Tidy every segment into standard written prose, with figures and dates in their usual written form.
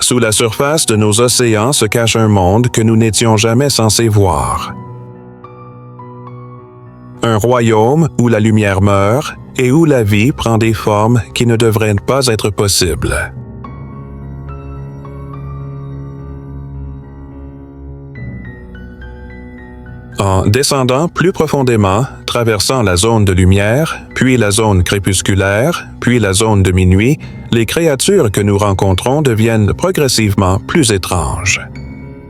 Sous la surface de nos océans se cache un monde que nous n'étions jamais censés voir. Un royaume où la lumière meurt et où la vie prend des formes qui ne devraient pas être possibles. En descendant plus profondément, traversant la zone de lumière, puis la zone crépusculaire, puis la zone de minuit, les créatures que nous rencontrons deviennent progressivement plus étranges.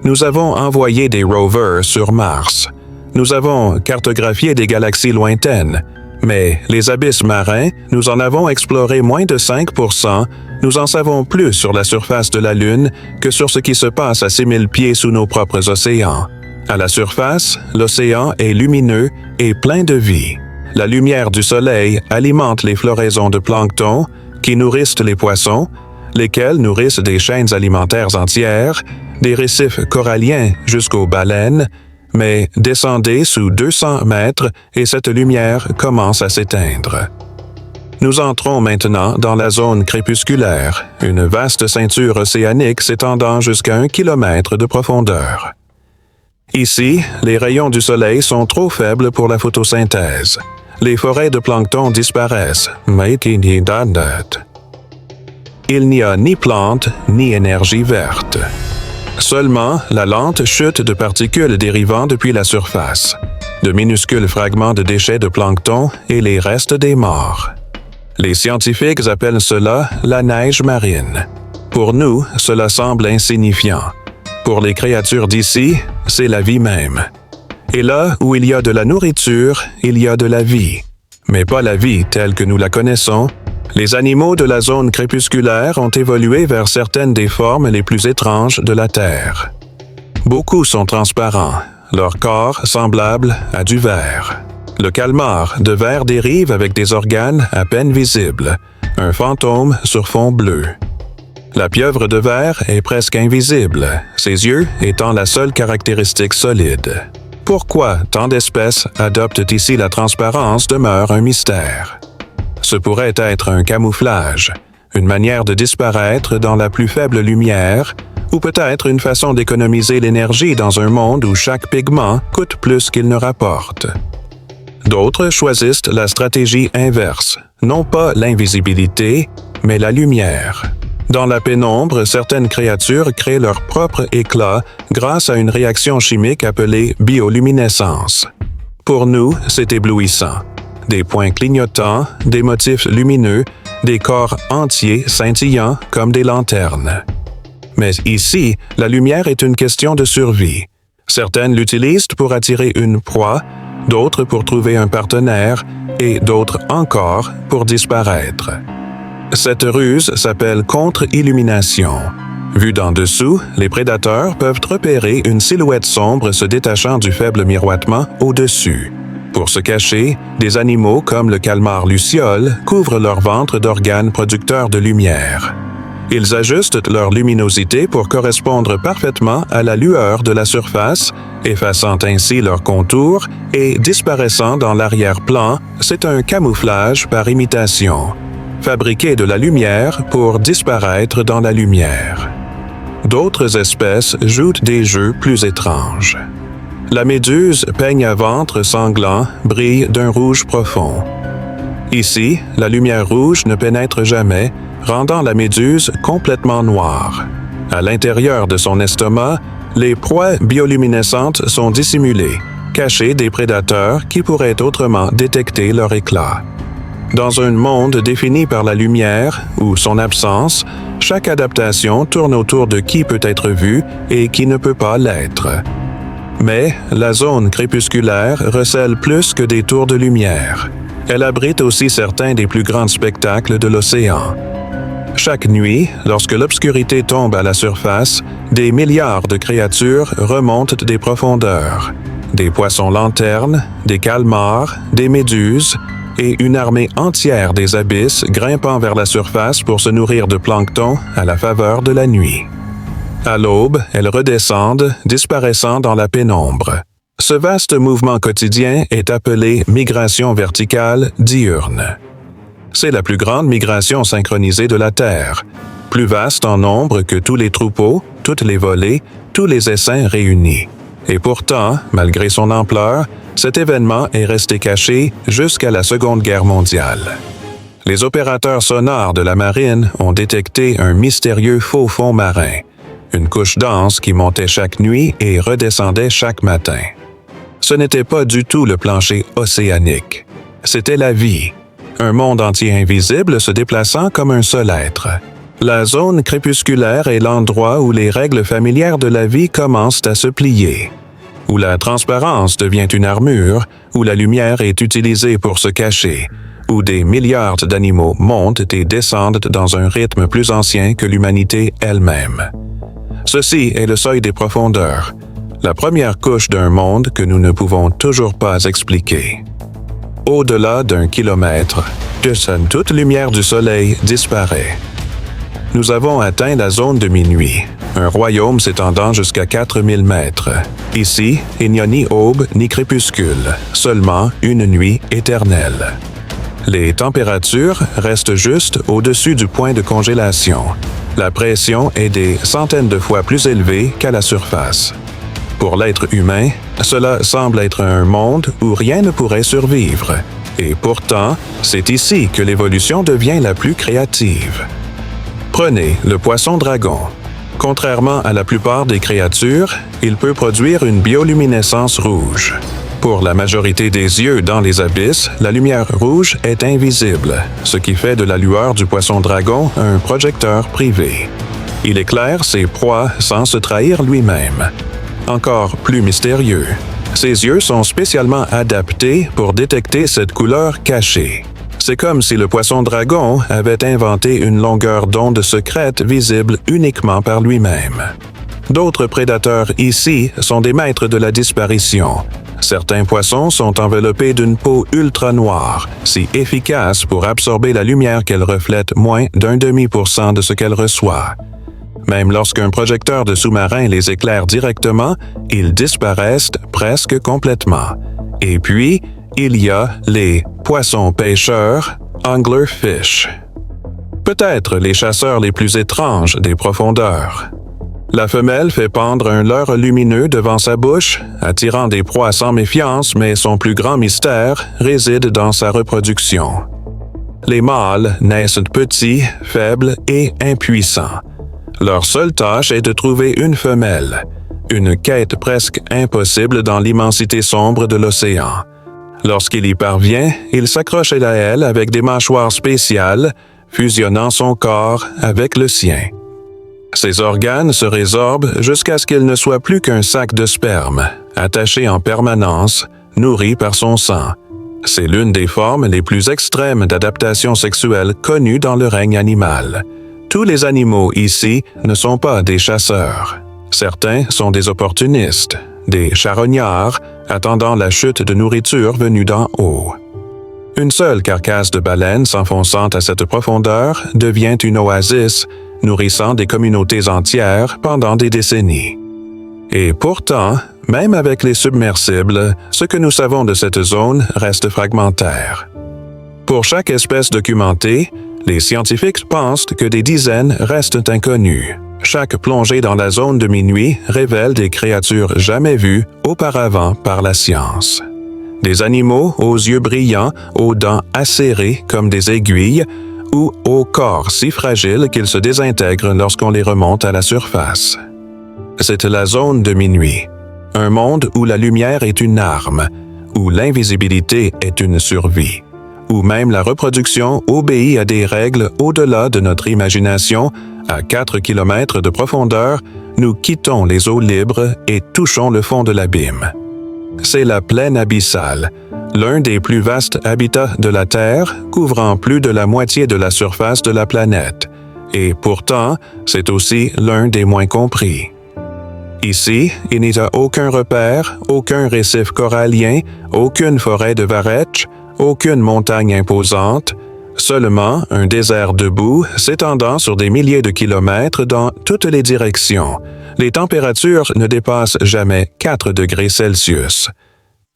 Nous avons envoyé des rovers sur Mars. Nous avons cartographié des galaxies lointaines, mais les abysses marins, nous en avons exploré moins de 5%, nous en savons plus sur la surface de la Lune que sur ce qui se passe à 6000 pieds sous nos propres océans. À la surface, l'océan est lumineux et plein de vie. La lumière du soleil alimente les floraisons de plancton qui nourrissent les poissons, lesquels nourrissent des chaînes alimentaires entières, des récifs coralliens jusqu'aux baleines, mais descendez sous 200 mètres et cette lumière commence à s'éteindre. Nous entrons maintenant dans la zone crépusculaire, une vaste ceinture océanique s'étendant jusqu'à 1 kilomètre de profondeur. Ici, les rayons du soleil sont trop faibles pour la photosynthèse. Les forêts de plancton disparaissent, il n'y a ni plantes ni énergie verte. Seulement la lente chute de particules dérivant depuis la surface, de minuscules fragments de déchets de plancton et les restes des morts. Les scientifiques appellent cela la neige marine. Pour nous, cela semble insignifiant. Pour les créatures d'ici, c'est la vie même. Et là où il y a de la nourriture, il y a de la vie. Mais pas la vie telle que nous la connaissons. Les animaux de la zone crépusculaire ont évolué vers certaines des formes les plus étranges de la Terre. Beaucoup sont transparents, leur corps semblable à du verre. Le calmar de verre dérive avec des organes à peine visibles, un fantôme sur fond bleu. La pieuvre de verre est presque invisible, ses yeux étant la seule caractéristique solide. Pourquoi tant d'espèces adoptent ici la transparence demeure un mystère. Ce pourrait être un camouflage, une manière de disparaître dans la plus faible lumière, ou peut-être une façon d'économiser l'énergie dans un monde où chaque pigment coûte plus qu'il ne rapporte. D'autres choisissent la stratégie inverse, non pas l'invisibilité, mais la lumière. Dans la pénombre, certaines créatures créent leur propre éclat grâce à une réaction chimique appelée bioluminescence. Pour nous, c'est éblouissant. Des points clignotants, des motifs lumineux, des corps entiers scintillants comme des lanternes. Mais ici, la lumière est une question de survie. Certaines l'utilisent pour attirer une proie, d'autres pour trouver un partenaire et d'autres encore pour disparaître. Cette ruse s'appelle contre-illumination. Vue d'en dessous, les prédateurs peuvent repérer une silhouette sombre se détachant du faible miroitement au-dessus. Pour se cacher, des animaux comme le calmar luciole couvrent leur ventre d'organes producteurs de lumière. Ils ajustent leur luminosité pour correspondre parfaitement à la lueur de la surface, effaçant ainsi leurs contours et disparaissant dans l'arrière-plan, c'est un camouflage par imitation. Fabriquer de la lumière pour disparaître dans la lumière. D'autres espèces jouent des jeux plus étranges. La méduse peigne à ventre sanglant brille d'un rouge profond. Ici, la lumière rouge ne pénètre jamais, rendant la méduse complètement noire. À l'intérieur de son estomac, les proies bioluminescentes sont dissimulées, cachées des prédateurs qui pourraient autrement détecter leur éclat. Dans un monde défini par la lumière ou son absence, chaque adaptation tourne autour de qui peut être vu et qui ne peut pas l'être. Mais la zone crépusculaire recèle plus que des tours de lumière. Elle abrite aussi certains des plus grands spectacles de l'océan. Chaque nuit, lorsque l'obscurité tombe à la surface, des milliards de créatures remontent des profondeurs. Des poissons lanternes, des calmars, des méduses, et une armée entière des abysses grimpant vers la surface pour se nourrir de plancton à la faveur de la nuit. À l'aube, elles redescendent, disparaissant dans la pénombre. Ce vaste mouvement quotidien est appelé migration verticale diurne. C'est la plus grande migration synchronisée de la Terre. plus vaste en nombre que tous les troupeaux, toutes les volées, tous les essaims réunis. Et pourtant, malgré son ampleur, cet événement est resté caché jusqu'à la Seconde Guerre mondiale. Les opérateurs sonars de la marine ont détecté un mystérieux faux fond marin, une couche dense qui montait chaque nuit et redescendait chaque matin. Ce n'était pas du tout le plancher océanique. C'était la vie, un monde entier invisible se déplaçant comme un seul être. La zone crépusculaire est l'endroit où les règles familières de la vie commencent à se plier, où la transparence devient une armure, où la lumière est utilisée pour se cacher, où des milliards d'animaux montent et descendent dans un rythme plus ancien que l'humanité elle-même. Ceci est le seuil des profondeurs, la première couche d'un monde que nous ne pouvons toujours pas expliquer. Au-delà d'1 kilomètre, toute lumière du soleil disparaît. Nous avons atteint la zone de minuit, un royaume s'étendant jusqu'à 4000 mètres. Ici, il n'y a ni aube ni crépuscule, seulement une nuit éternelle. Les températures restent juste au-dessus du point de congélation. La pression est des centaines de fois plus élevée qu'à la surface. Pour l'être humain, cela semble être un monde où rien ne pourrait survivre. Et pourtant, c'est ici que l'évolution devient la plus créative. Prenez le poisson-dragon. Contrairement à la plupart des créatures, il peut produire une bioluminescence rouge. Pour la majorité des yeux dans les abysses, la lumière rouge est invisible, ce qui fait de la lueur du poisson-dragon un projecteur privé. Il éclaire ses proies sans se trahir lui-même. Encore plus mystérieux, ses yeux sont spécialement adaptés pour détecter cette couleur cachée. C'est comme si le poisson-dragon avait inventé une longueur d'onde secrète visible uniquement par lui-même. D'autres prédateurs ici sont des maîtres de la disparition. Certains poissons sont enveloppés d'une peau ultra noire, si efficace pour absorber la lumière qu'elle reflète moins d'0,1% de ce qu'elle reçoit. Même lorsqu'un projecteur de sous-marin les éclaire directement, ils disparaissent presque complètement. Et puis, il y a les poissons-pêcheurs, anglerfish. Peut-être les chasseurs les plus étranges des profondeurs. La femelle fait pendre un leurre lumineux devant sa bouche, attirant des proies sans méfiance, mais son plus grand mystère réside dans sa reproduction. Les mâles naissent petits, faibles et impuissants. Leur seule tâche est de trouver une femelle, une quête presque impossible dans l'immensité sombre de l'océan. Lorsqu'il y parvient, il s'accroche à elle avec des mâchoires spéciales, fusionnant son corps avec le sien. Ses organes se résorbent jusqu'à ce qu'il ne soit plus qu'un sac de sperme, attaché en permanence, nourri par son sang. C'est l'une des formes les plus extrêmes d'adaptation sexuelle connues dans le règne animal. Tous les animaux ici ne sont pas des chasseurs. Certains sont des opportunistes, des charognards, attendant la chute de nourriture venue d'en haut. Une seule carcasse de baleine s'enfonçant à cette profondeur devient une oasis, nourrissant des communautés entières pendant des décennies. Et pourtant, même avec les submersibles, ce que nous savons de cette zone reste fragmentaire. Pour chaque espèce documentée, les scientifiques pensent que des dizaines restent inconnues. Chaque plongée dans la zone de minuit révèle des créatures jamais vues auparavant par la science. Des animaux aux yeux brillants, aux dents acérées comme des aiguilles, ou au corps si fragile qu'ils se désintègrent lorsqu'on les remonte à la surface. C'est la zone de minuit, un monde où la lumière est une arme, où l'invisibilité est une survie, où même la reproduction obéit à des règles au-delà de notre imagination. À 4 kilomètres de profondeur, nous quittons les eaux libres et touchons le fond de l'abîme. C'est la plaine abyssale, l'un des plus vastes habitats de la Terre, couvrant plus de la moitié de la surface de la planète. Et pourtant, c'est aussi l'un des moins compris. Ici, il n'y a aucun repère, aucun récif corallien, aucune forêt de varech, aucune montagne imposante, seulement un désert debout s'étendant sur des milliers de kilomètres dans toutes les directions. Les températures ne dépassent jamais 4 degrés Celsius.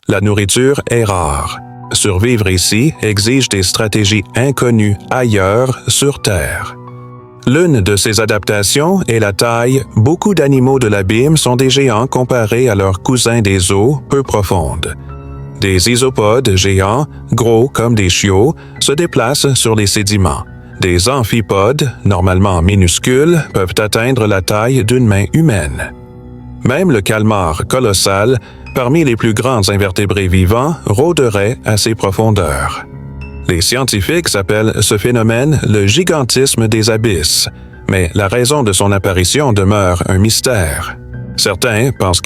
La nourriture est rare. Survivre ici exige des stratégies inconnues ailleurs sur Terre. L'une de ces adaptations est la taille. Beaucoup d'animaux de l'abîme sont des géants comparés à leurs cousins des eaux peu profondes. Des isopodes géants, gros comme des chiots, se déplacent sur les sédiments. Des amphipodes, normalement minuscules, peuvent atteindre la taille d'une main humaine. Même le calmar colossal, parmi les plus grands invertébrés vivants, rôderait à ces profondeurs. Les scientifiques appellent ce phénomène le gigantisme des abysses, mais la raison de son apparition demeure un mystère. Certains pensent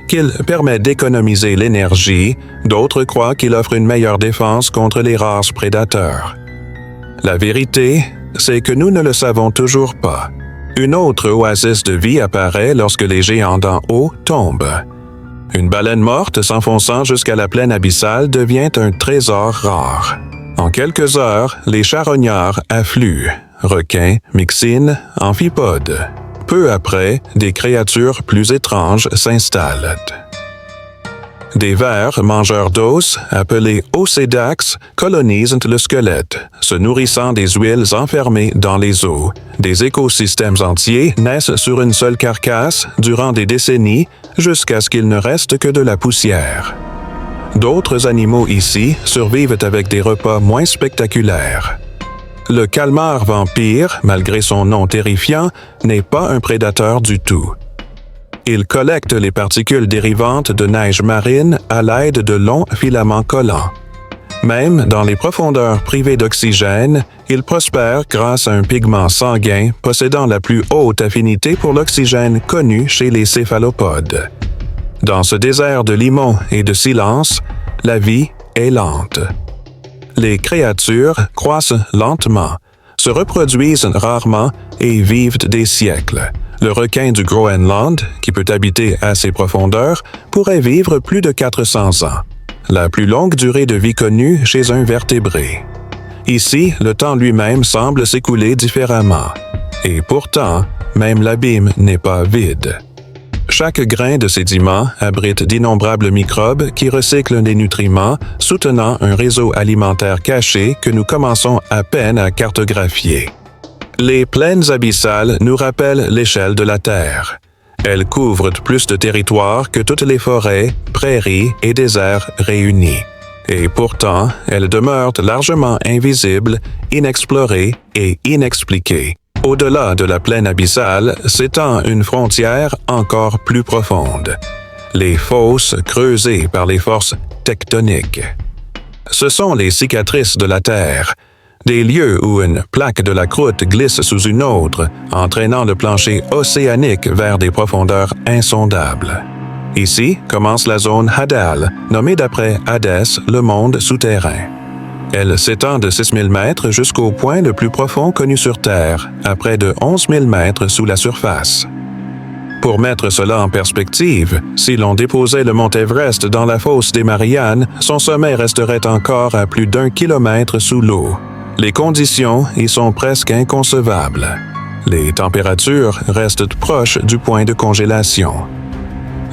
qu'il permet d'économiser l'énergie, d'autres croient qu'il offre une meilleure défense contre les races prédateurs. La vérité, c'est que nous ne le savons toujours pas. Une autre oasis de vie apparaît lorsque les géants d'en haut tombent. Une baleine morte s'enfonçant jusqu'à la plaine abyssale devient un trésor rare. En quelques heures, les charognards affluent, requins, myxines, amphipodes. Peu après, des créatures plus étranges s'installent. Des vers mangeurs d'os, appelés océdax, colonisent le squelette, se nourrissant des huiles enfermées dans les os. Des écosystèmes entiers naissent sur une seule carcasse durant des décennies jusqu'à ce qu'il ne reste que de la poussière. D'autres animaux ici survivent avec des repas moins spectaculaires. Le calmar vampire, malgré son nom terrifiant, n'est pas un prédateur du tout. Il collecte les particules dérivantes de neige marine à l'aide de longs filaments collants. Même dans les profondeurs privées d'oxygène, il prospère grâce à un pigment sanguin possédant la plus haute affinité pour l'oxygène connue chez les céphalopodes. Dans ce désert de limon et de silence, la vie est lente. Les créatures croissent lentement, se reproduisent rarement et vivent des siècles. Le requin du Groenland, qui peut habiter à ces profondeurs, pourrait vivre plus de 400 ans, la plus longue durée de vie connue chez un vertébré. Ici, le temps lui-même semble s'écouler différemment. Et pourtant, même l'abîme n'est pas vide. Chaque grain de sédiment abrite d'innombrables microbes qui recyclent des nutriments, soutenant un réseau alimentaire caché que nous commençons à peine à cartographier. Les plaines abyssales nous rappellent l'échelle de la Terre. Elles couvrent plus de territoire que toutes les forêts, prairies et déserts réunis. Et pourtant, elles demeurent largement invisibles, inexplorées et inexpliquées. Au-delà de la plaine abyssale s'étend une frontière encore plus profonde. Les fosses creusées par les forces tectoniques. Ce sont les cicatrices de la Terre, des lieux où une plaque de la croûte glisse sous une autre, entraînant le plancher océanique vers des profondeurs insondables. Ici commence la zone Hadal, nommée d'après Hadès, le monde souterrain. Elle s'étend de 6000 mètres jusqu'au point le plus profond connu sur Terre, à près de 11 000 mètres sous la surface. Pour mettre cela en perspective, si l'on déposait le mont Everest dans la fosse des Mariannes, son sommet resterait encore à plus d'1 kilomètre sous l'eau. Les conditions y sont presque inconcevables. Les températures restent proches du point de congélation.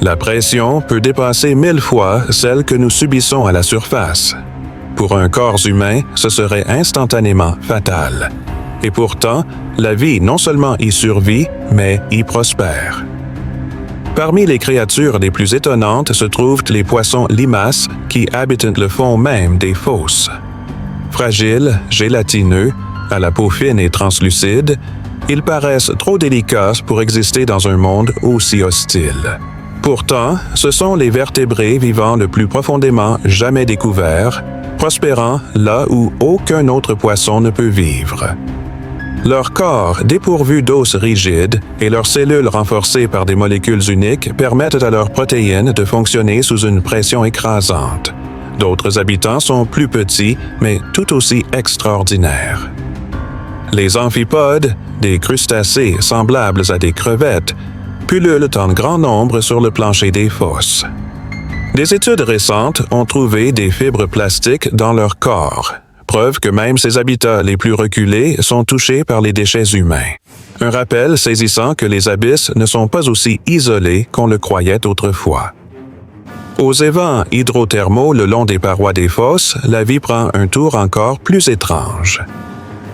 La pression peut dépasser 1000 fois celle que nous subissons à la surface. Pour un corps humain, ce serait instantanément fatal. Et pourtant, la vie non seulement y survit, mais y prospère. Parmi les créatures les plus étonnantes se trouvent les poissons limaces qui habitent le fond même des fosses. Fragiles, gélatineux, à la peau fine et translucide, ils paraissent trop délicats pour exister dans un monde aussi hostile. Pourtant, ce sont les vertébrés vivant le plus profondément jamais découverts, prospérant là où aucun autre poisson ne peut vivre. Leur corps, dépourvu d'os rigides, et leurs cellules renforcées par des molécules uniques permettent à leurs protéines de fonctionner sous une pression écrasante. D'autres habitants sont plus petits, mais tout aussi extraordinaires. Les amphipodes, des crustacés semblables à des crevettes, pullulent en grand nombre sur le plancher des fosses. Des études récentes ont trouvé des fibres plastiques dans leur corps, preuve que même ces habitats les plus reculés sont touchés par les déchets humains. Un rappel saisissant que les abysses ne sont pas aussi isolés qu'on le croyait autrefois. Aux évents hydrothermaux le long des parois des fosses, la vie prend un tour encore plus étrange.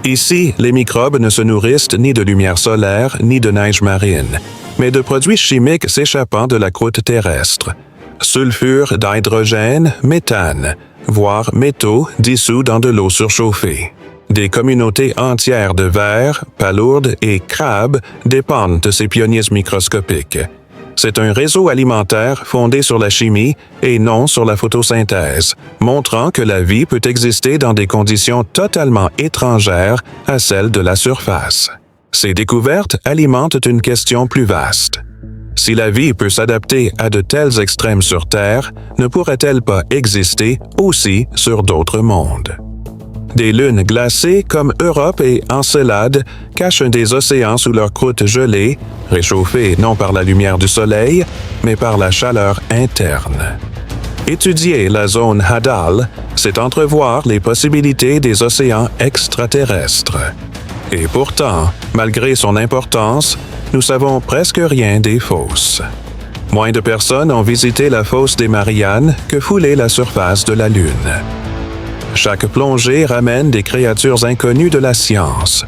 Ici, les microbes ne se nourrissent ni de lumière solaire ni de neige marine, mais de produits chimiques s'échappant de la croûte terrestre. Sulfure d'hydrogène, méthane, voire métaux dissous dans de l'eau surchauffée. Des communautés entières de vers, palourdes et crabes dépendent de ces pionniers microscopiques. C'est un réseau alimentaire fondé sur la chimie et non sur la photosynthèse, montrant que la vie peut exister dans des conditions totalement étrangères à celles de la surface. Ces découvertes alimentent une question plus vaste. Si la vie peut s'adapter à de tels extrêmes sur Terre, ne pourrait-elle pas exister aussi sur d'autres mondes? Des lunes glacées comme Europe et Encelade cachent des océans sous leur croûte gelée, réchauffée non par la lumière du soleil, mais par la chaleur interne. Étudier la zone Hadal, c'est entrevoir les possibilités des océans extraterrestres. Et pourtant, malgré son importance, nous savons presque rien des fosses. Moins de personnes ont visité la fosse des Mariannes que foulé la surface de la Lune. Chaque plongée ramène des créatures inconnues de la science.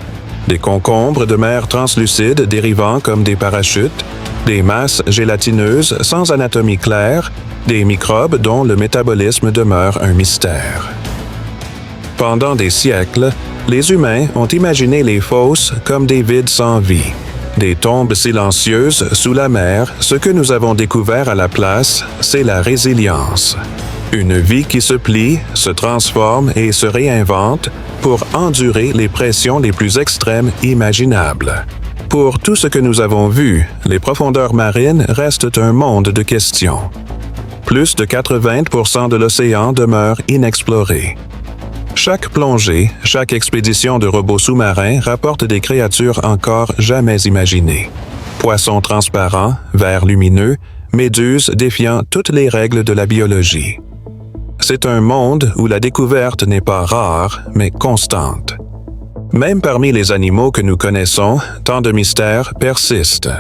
Des concombres de mer translucides dérivant comme des parachutes, des masses gélatineuses sans anatomie claire, des microbes dont le métabolisme demeure un mystère. Pendant des siècles, les humains ont imaginé les fosses comme des vides sans vie, des tombes silencieuses sous la mer. Ce que nous avons découvert à la place, c'est la résilience. Une vie qui se plie, se transforme et se réinvente pour endurer les pressions les plus extrêmes imaginables. Pour tout ce que nous avons vu, les profondeurs marines restent un monde de questions. Plus de 80% de l'océan demeure inexploré. Chaque plongée, chaque expédition de robots sous-marins rapporte des créatures encore jamais imaginées. Poissons transparents, vers lumineux, méduses défiant toutes les règles de la biologie. C'est un monde où la découverte n'est pas rare, mais constante. Même parmi les animaux que nous connaissons, tant de mystères persistent.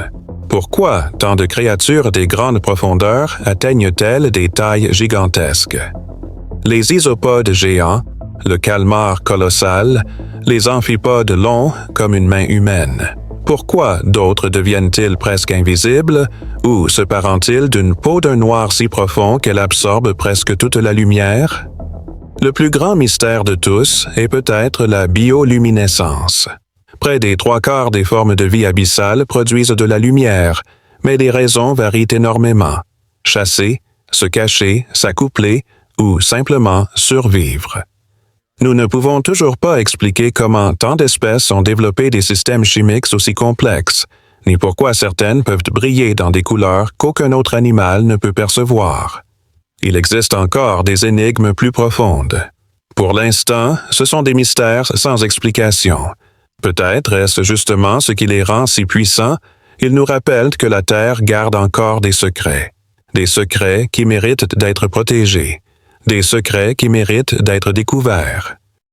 Pourquoi tant de créatures des grandes profondeurs atteignent-elles des tailles gigantesques? Les isopodes géants, le calmar colossal, les amphipodes longs comme une main humaine. Pourquoi d'autres deviennent-ils presque invisibles ou se parent-ils d'une peau d'un noir si profond qu'elle absorbe presque toute la lumière? Le plus grand mystère de tous est peut-être la bioluminescence. Près des 3/4 des formes de vie abyssales produisent de la lumière, mais les raisons varient énormément. Chasser, se cacher, s'accoupler ou simplement survivre. Nous ne pouvons toujours pas expliquer comment tant d'espèces ont développé des systèmes chimiques aussi complexes, ni pourquoi certaines peuvent briller dans des couleurs qu'aucun autre animal ne peut percevoir. Il existe encore des énigmes plus profondes. Pour l'instant, ce sont des mystères sans explication. Peut-être est-ce justement ce qui les rend si puissants. Ils nous rappellent que la Terre garde encore des secrets qui méritent d'être protégés, des secrets qui méritent d'être découverts.